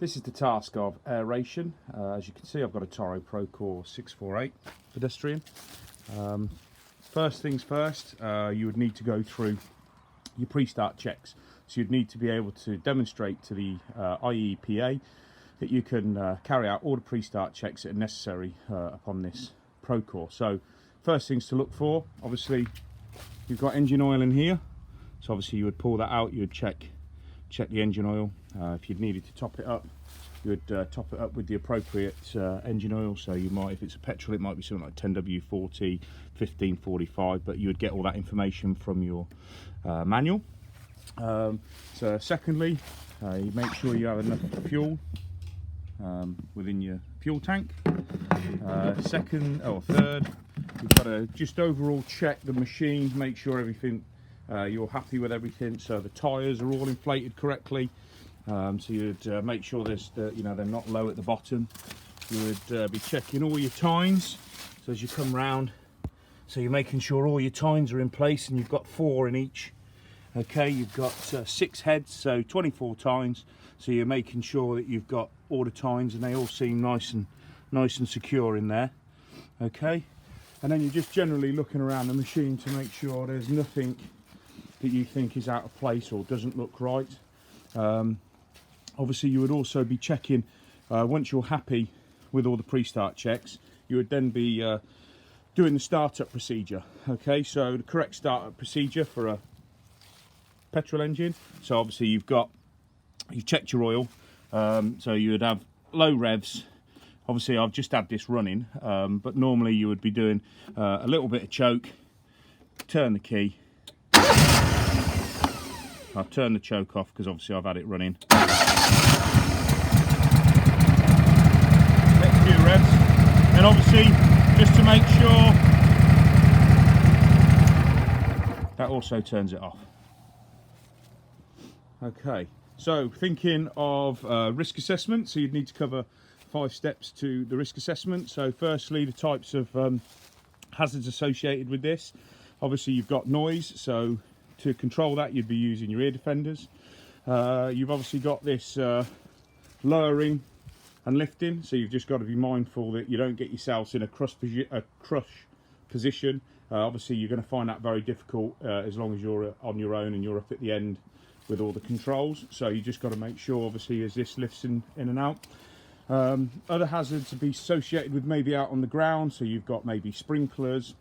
This is the task of aeration. As you can see, I've got a Toro Procore 648 pedestrian. First things first, you would need to go through your pre-start checks. So you'd need to be able to demonstrate to the IEPA that you can carry out all the pre-start checks that are necessary upon this Procore. So first things to look for, obviously you've got engine oil in here. So obviously you would pull that out, you would check the engine oil. If you needed to top it up, you would top it up with the appropriate engine oil. So you might, if it's a petrol, it might be something like 10W40, 1545, but you would get all that information from your manual. So secondly, you make sure you have enough fuel within your fuel tank. Second or third, you've got to just overall check the machine, make sure everything, you're happy with everything, so the tyres are all inflated correctly. So you'd make sure there's they're not low at the bottom. You would be checking all your tines, so as you come round, so you're making sure all your tines are in place, and you've got 4 in each. Okay, you've got 6 heads, so 24 tines. So you're making sure that you've got all the tines and they all seem nice and secure in there. Okay, and then you're just generally looking around the machine to make sure there's nothing that you think is out of place or doesn't look right. Obviously you would also be checking, once you're happy with all the pre-start checks, you would then be doing the startup procedure. Okay, so the correct startup procedure for a petrol engine. So obviously you've checked your oil, so you would have low revs. Obviously I've just had this running, but normally you would be doing a little bit of choke, turn the key. I'll turn the choke off because obviously I've had it running. Next few revs, and obviously just to make sure that also turns it off. Okay, so thinking of risk assessment, so you'd need to cover 5 steps to the risk assessment. So firstly, the types of hazards associated with this. Obviously you've got noise, so to control that you'd be using your ear defenders. You've obviously got this lowering and lifting, so you've just got to be mindful that you don't get yourselves in a crush position. Obviously you're going to find that very difficult as long as you're on your own and you're up at the end with all the controls. So you just got to make sure obviously as this lifts in and out. Other hazards to be associated with maybe out on the ground, so you've got maybe sprinklers,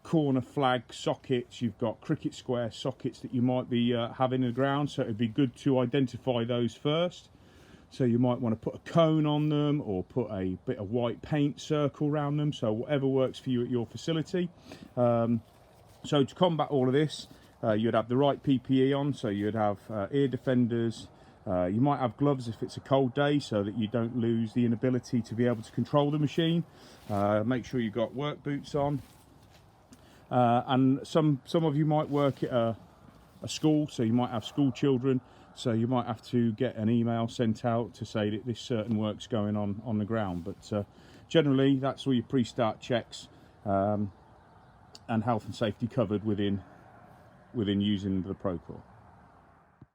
corner flag sockets, you've got cricket square sockets that you might be having in the ground, so it'd be good to identify those first. So you might want to put a cone on them or put a bit of white paint circle around them, so whatever works for you at your facility. So to combat all of this, you'd have the right PPE on, so you'd have ear defenders. You might have gloves if it's a cold day, so that you don't lose the inability to be able to control the machine. Make sure you've got work boots on. And some of you might work at a school, so you might have school children, so you might have to get an email sent out to say that this certain work's going on the ground. But generally that's all your pre-start checks and health and safety covered within using the Procore.